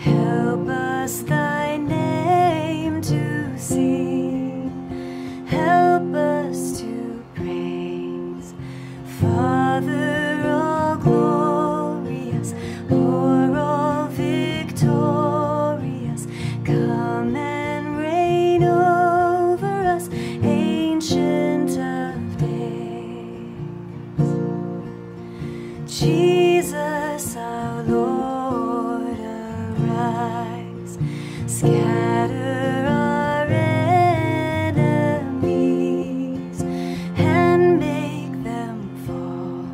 Help us thy name to sing. Help us to praise. Father, all glorious, o'er all victorious, come and reign over us, Ancient of Days. Jesus our Lord, arise, scatter our enemies, and make them fall.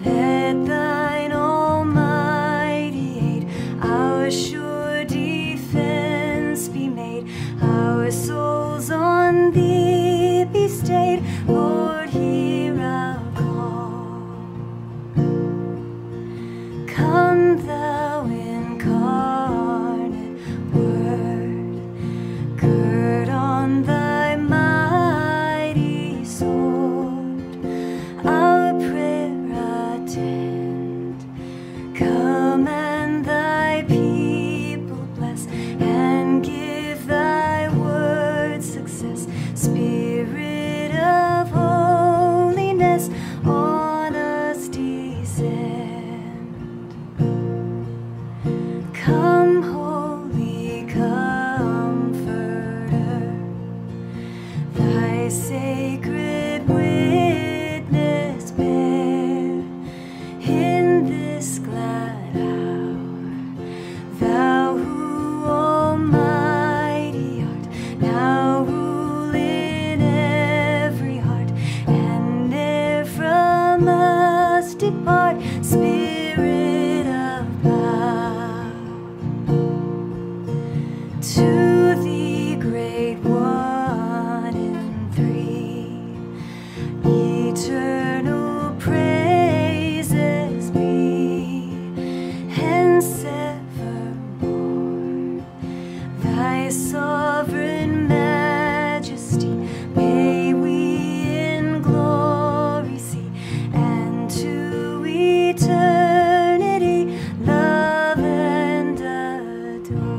Let thine almighty aid our sure defense be made, our souls on thee be stayed. Lord, hear our call. Come thou incarnate Word, gird on thy mighty sword, our prayer attend. Come and thy people bless, and give thy word success. Spirit of holiness, on us descend. Come, Holy Comforter, thy sacred witness bear in this glad hour. Thou who almighty art, now rule in every heart, and ne'er from us depart. Spirit of power, to thee, great One in three, eternal praises be, hence evermore. Thy sovereign majesty may we in glory see, and to eternity love and adore.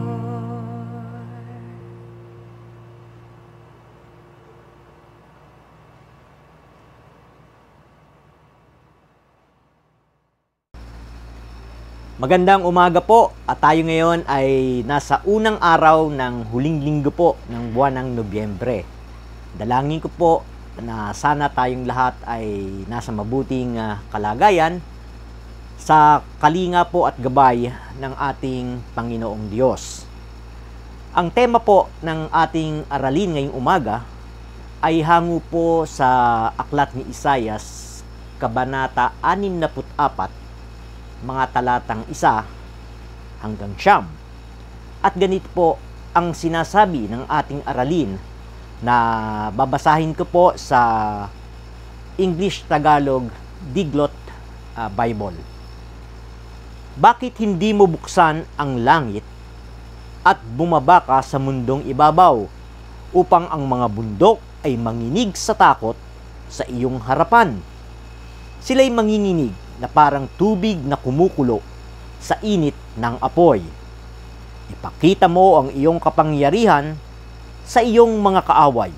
Magandang umaga po, at tayo ngayon ay nasa unang araw ng huling linggo po ng buwan ng Nobyembre. Dalangin ko po na sana tayong lahat ay nasa mabuting kalagayan sa kalinga po at gabay ng ating Panginoong Diyos. Ang tema po ng ating aralin ngayong umaga ay hango po sa aklat ni Isaias, Kabanata 64, mga talatang 1 hanggang 9. At ganito po ang sinasabi ng ating aralin, na babasahin ko po sa English Tagalog Diglot Bible. Bakit hindi mo buksan ang langit at bumaba ka sa mundong ibabaw, upang ang mga bundok ay manginig sa takot sa iyong harapan? Sila'y manginginig na parang tubig na kumukulo sa init ng apoy. Ipakita mo ang iyong kapangyarihan sa iyong mga kaaway,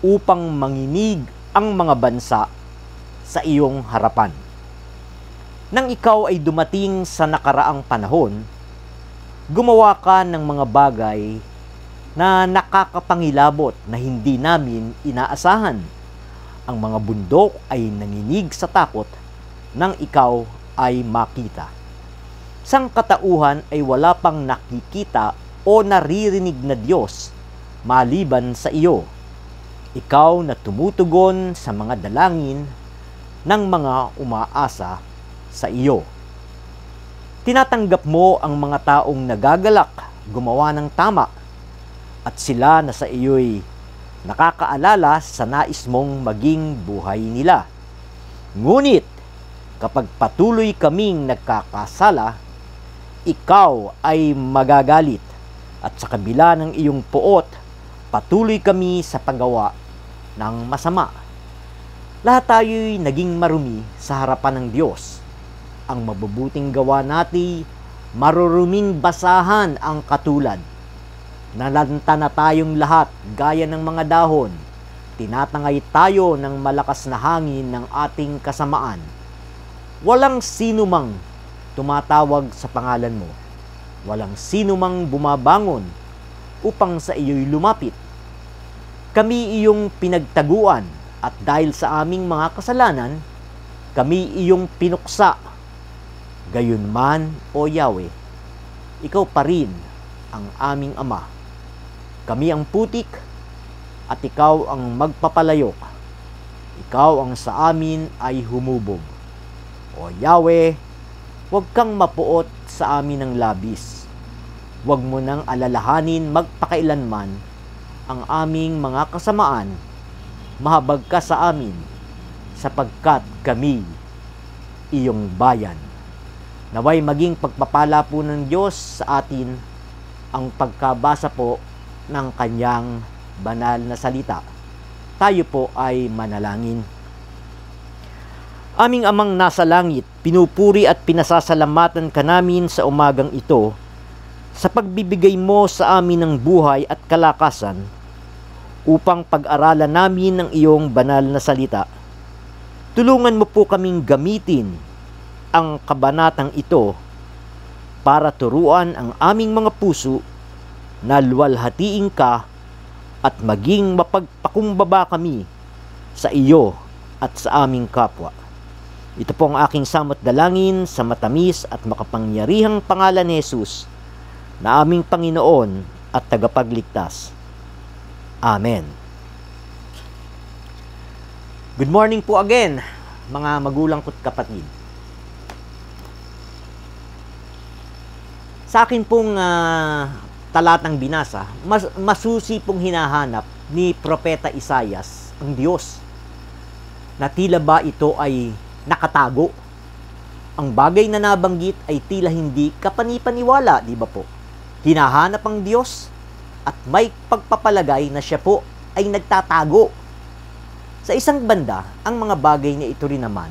upang manginig ang mga bansa sa iyong harapan. Nang ikaw ay dumating sa nakaraang panahon, gumawa ka ng mga bagay na nakakapangilabot na hindi namin inaasahan. Ang mga bundok ay nanginig sa takot nang ikaw ay makita. Sangkatauhan ay wala pang nakikita o naririnig na Diyos maliban sa iyo. Ikaw na tumutugon sa mga dalangin ng mga umaasa sa iyo. Tinatanggap mo ang mga taong nagagalak gumawa ng tama, at sila na sa iyo'y nakakaalala sa nais mong maging buhay nila. Ngunit kapag patuloy kaming nagkakasala, ikaw ay magagalit, at sa kabila ng iyong puot, patuloy kami sa paggawa ng masama. Lahat tayo'y naging marumi sa harapan ng Diyos. Ang mabubuting gawa natin maruruming basahan ang katulad. Nalanta na tayong lahat gaya ng mga dahon. Tinatangay tayo ng malakas na hangin ng ating kasamaan. Walang sino mang tumatawag sa pangalan mo. Walang sino mang bumabangon upang sa iyo'y lumapit. Kami iyong pinagtaguan at dahil sa aming mga kasalanan, kami iyong pinuksa. Gayunman, O Yahweh, ikaw pa rin ang aming Ama. Kami ang putik at ikaw ang magpapalayok. Ikaw ang sa amin ay humubog. O Yahweh, huwag kang mapuot sa amin ng labis. Huwag mo nang alalahanin magpakailanman ang aming mga kasamaan. Mahabag ka sa amin, sapagkat kami iyong bayan. Naway maging pagpapala po ng Diyos sa atin ang pagkabasa po ng kanyang banal na salita. Tayo po ay manalangin. Aming Amang nasa langit, pinupuri at pinasasalamatan ka namin sa umagang ito sa pagbibigay mo sa amin ng buhay at kalakasan upang pag-aralan namin ng iyong banal na salita. Tulungan mo po kaming gamitin ang kabanatang ito para turuan ang aming mga puso na luwalhatiin ka at maging mapagpakumbaba kami sa iyo at sa aming kapwa. Ito po ang aking samot dalangin sa matamis at makapangyarihang pangalan ni Jesus na aming Panginoon at tagapagligtas. Amen. Good morning po again, mga magulang ko't kapatid. Sa akin pong talatang binasa, masusi pong hinahanap ni Propeta Isaias ang Diyos. Na tila ba ito ay nakatago? Ang bagay na nabanggit ay tila hindi kapanipaniwala, di ba po? Hinahanap ang Diyos at may pagpapalagay na siya po ay nagtatago. Sa isang banda, ang mga bagay na ito rin naman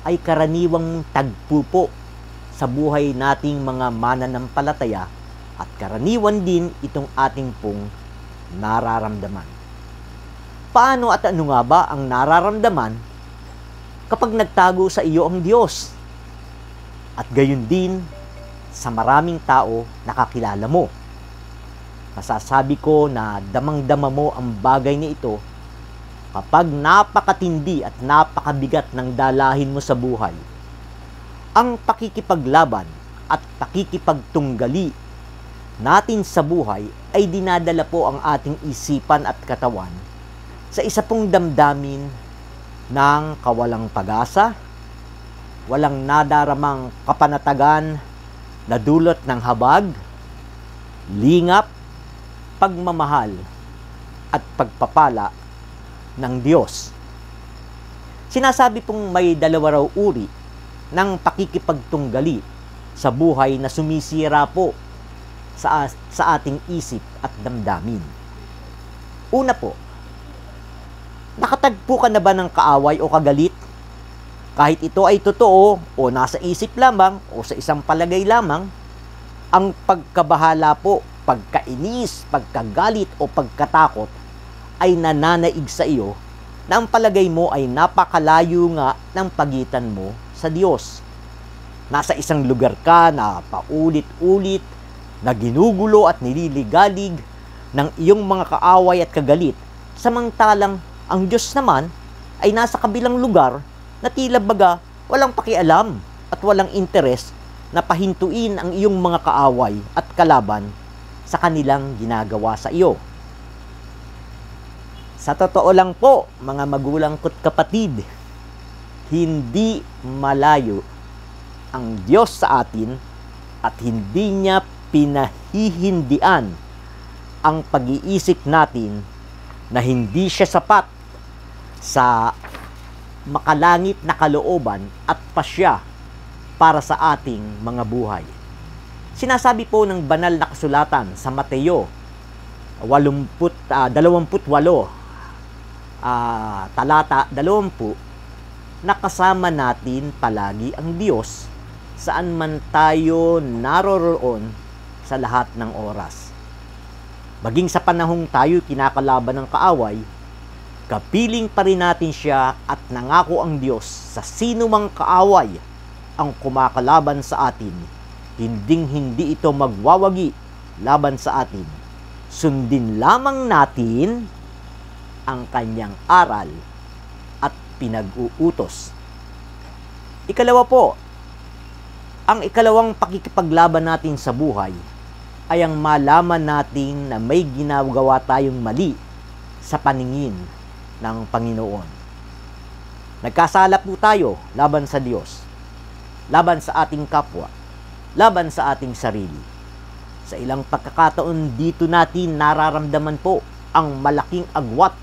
ay karaniwang tagpo po sa buhay nating mga mananampalataya at karaniwan din itong ating pong nararamdaman. Paano at ano nga ba ang nararamdaman kapag nagtago sa iyo ang Diyos? At gayon din sa maraming tao nakakilala mo. Masasabi ko na damang-dama mo ang bagay na ito kapag napakatindi at napakabigat ng dalahin mo sa buhay. Ang pakikipaglaban at pakikipagtunggali natin sa buhay ay dinadala po ang ating isipan at katawan sa isa pong damdamin ng kawalang pag-asa, walang nadaramang kapanatagan na dulot ng habag, lingap, pagmamahal at pagpapala ng Diyos. Sinasabi pong may dalawa raw uri ng pakikipagtunggali sa buhay na sumisira po sa ating isip at damdamin. Una po, nakatagpo ka na ba ng kaaway o kagalit? Kahit ito ay totoo o nasa isip lamang o sa isang palagay lamang, ang pagkabahala po, pagkainis, pagkagalit o pagkatakot ay nananaig sa iyo na ang palagay mo ay napakalayo nga ng pagitan mo sa Diyos. Nasa isang lugar ka na paulit-ulit na ginugulo at nililigalig ng iyong mga kaaway at kagalit, samantalang ang Diyos naman ay nasa kabilang lugar na tila baga walang pakialam at walang interes na pahintuin ang iyong mga kaaway at kalaban sa kanilang ginagawa sa iyo. Sa totoo lang po, mga magulang ko't kapatid, hindi malayo ang Diyos sa atin at hindi niya pinahihindian ang pag-iisip natin na hindi siya sapat sa makalangit na kalooban at pasya para sa ating mga buhay. Sinasabi po ng banal na kasulatan sa Mateo 28, talata 20, na kasama natin palagi ang Diyos saan man tayo naroroon sa lahat ng oras. Maging sa panahong tayo kinakalaban ng kaaway, kapiling pa rin natin siya at nangako ang Diyos sa sino mang kaaway ang kumakalaban sa atin, hinding-hindi ito magwawagi laban sa atin. Sundin lamang natin ang kanyang aral at pinag-uutos. Ikalawa po, ang ikalawang pakikipaglaban natin sa buhay ay ang malaman natin na may ginagawa tayong mali sa paningin ng Panginoon. Nagkasala po tayo laban sa Diyos, laban sa ating kapwa, laban sa ating sarili. Sa ilang pagkakataon dito natin nararamdaman po ang malaking agwat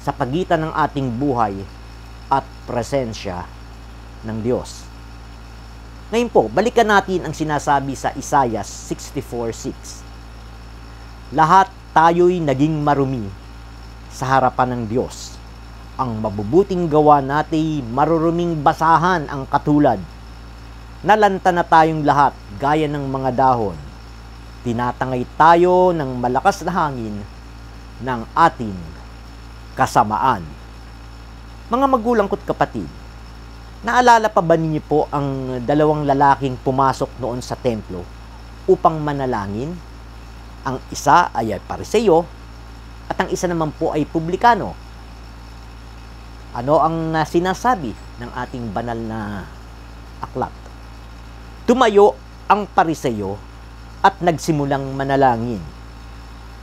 sa pagitan ng ating buhay at presensya ng Diyos. Ngayon po, balikan natin ang sinasabi sa Isaiah 64:6. Lahat tayo'y naging marumi sa harapan ng Diyos. Ang mabubuting gawa natin maruruming basahan ang katulad. Nalanta na tayong lahat gaya ng mga dahon. Tinatangay tayo ng malakas na hangin ng ating kasamaan. Mga magulang ko't kapatid, naalala pa ba ninyo po ang dalawang lalaking pumasok noon sa templo upang manalangin? Ang isa ay Pariseo at ang isa naman po ay publikano. Ano ang sinasabi ng ating banal na aklat? Tumayo ang Pariseo at nagsimulang manalangin.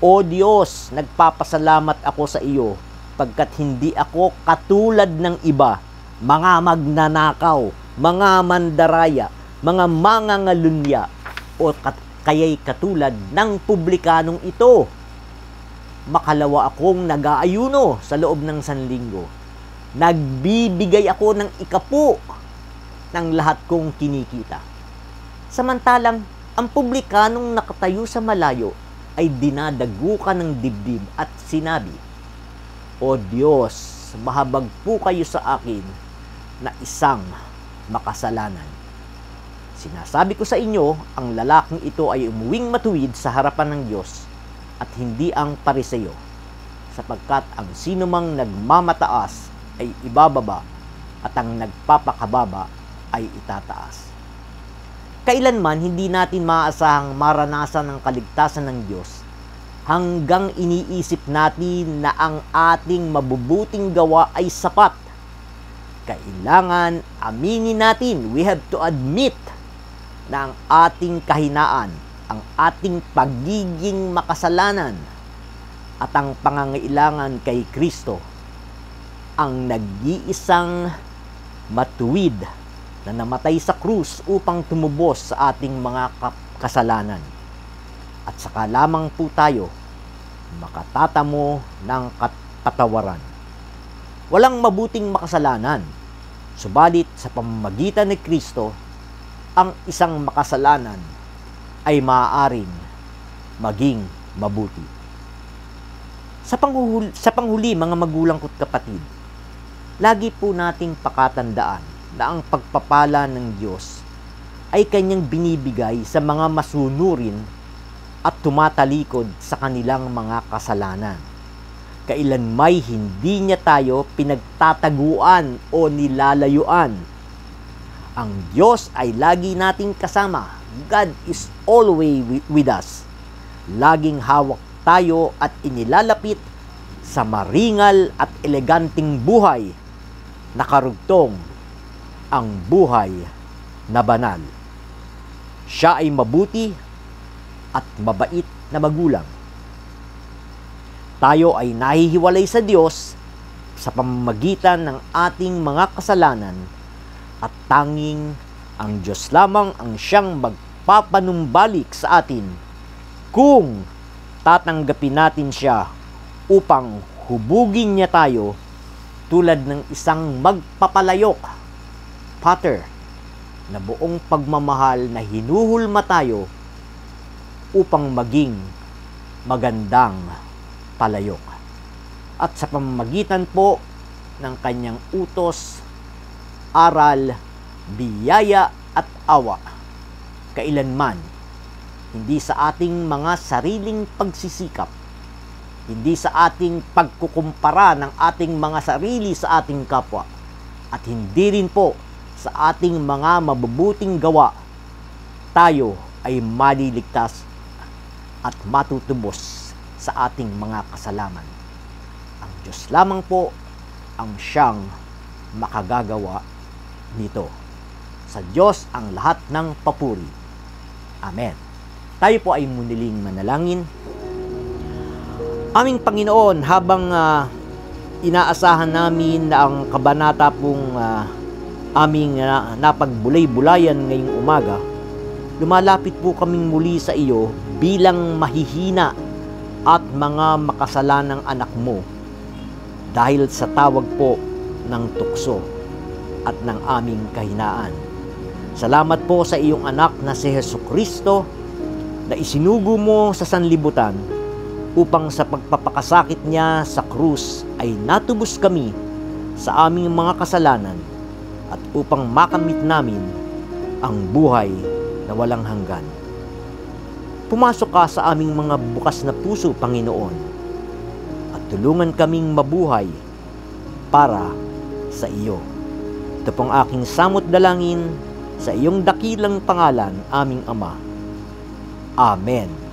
O Diyos, nagpapasalamat ako sa iyo pagkat hindi ako katulad ng iba, mga magnanakaw, mga mandaraya, mga mangangalunya, o kaya'y katulad ng publikanong ito. Makalawa akong nag-aayuno sa loob ng sanlinggo. Nagbibigay ako ng ikapu ng lahat kong kinikita. Samantalang, ang publikanong nakatayo sa malayo ay dinadagukan ng dibdib at sinabi, O Diyos, mahabag po kayo sa akin na isang makasalanan. Sinasabi ko sa inyo, ang lalaking ito ay umuwing matuwid sa harapan ng Diyos at hindi ang Pariseo, sapagkat ang sinumang nagmamataas ay ibababa at ang nagpapakababa ay itataas. Kailanman hindi natin maaasahang maranasan ang kaligtasan ng Diyos hanggang iniisip natin na ang ating mabubuting gawa ay sapat. Kailangan aminin natin, we have to admit na ang ating kahinaan, ang ating pagiging makasalanan at ang pangangailangan kay Kristo, ang nag-iisang matuwid na namatay sa krus upang tumubos sa ating mga kasalanan. At saka lamang po tayo makatatamo ng katawaran. Walang mabuting makasalanan, subalit sa pamamagitan ni Kristo, ang isang makasalanan ay maaaring maging mabuti. Sa panghuli, mga magulang ko't kapatid, lagi po nating pakatandaan na ang pagpapala ng Diyos ay kanyang binibigay sa mga masunurin at tumatalikod sa kanilang mga kasalanan. Kailanmay hindi niya tayo pinagtataguan o nilalayuan. Ang Diyos ay lagi nating kasama. God is always with us. Laging hawak tayo at inilalapit sa maringal at eleganting buhay na karugtong ang buhay na banal. Siya ay mabuti at mabait na magulang. Tayo ay nahihiwalay sa Diyos sa pamamagitan ng ating mga kasalanan at tanging ang Diyos lamang ang siyang magpapanumbalik sa atin kung tatanggapin natin siya upang hubugin niya tayo tulad ng isang magpapalayok, potter, na buong pagmamahal na hinuhulma tayo upang maging magandang palayok. At sa pamamagitan po ng kanyang utos, aral, biyaya at awa, kailanman, hindi sa ating mga sariling pagsisikap, hindi sa ating pagkukumpara ng ating mga sarili sa ating kapwa, at hindi rin po sa ating mga mabubuting gawa, tayo ay maliligtas at matutubos sa ating mga kasalanan. Ang Diyos lamang po ang siyang makagagawa nito. Sa Diyos ang lahat ng papuri. Amen. Tayo po ay muniling manalangin. Aming Panginoon, habang inaasahan namin na ang kabanata pong aming napagbulay-bulayan ngayong umaga, lumalapit po kaming muli sa iyo bilang mahihina at mga makasalanang anak mo dahil sa tawag po ng tukso at ng aming kahinaan. Salamat po sa iyong anak na si Jesucristo na isinugo mo sa sanlibutan upang sa pagpapakasakit niya sa krus ay natubos kami sa aming mga kasalanan at upang makamit namin ang buhay na walang hanggan. Pumasok ka sa aming mga bukas na puso, Panginoon, at tulungan kaming mabuhay para sa iyo. Ito pong aking samot dalangin sa iyong dakilang pangalan, aming Ama. Amen.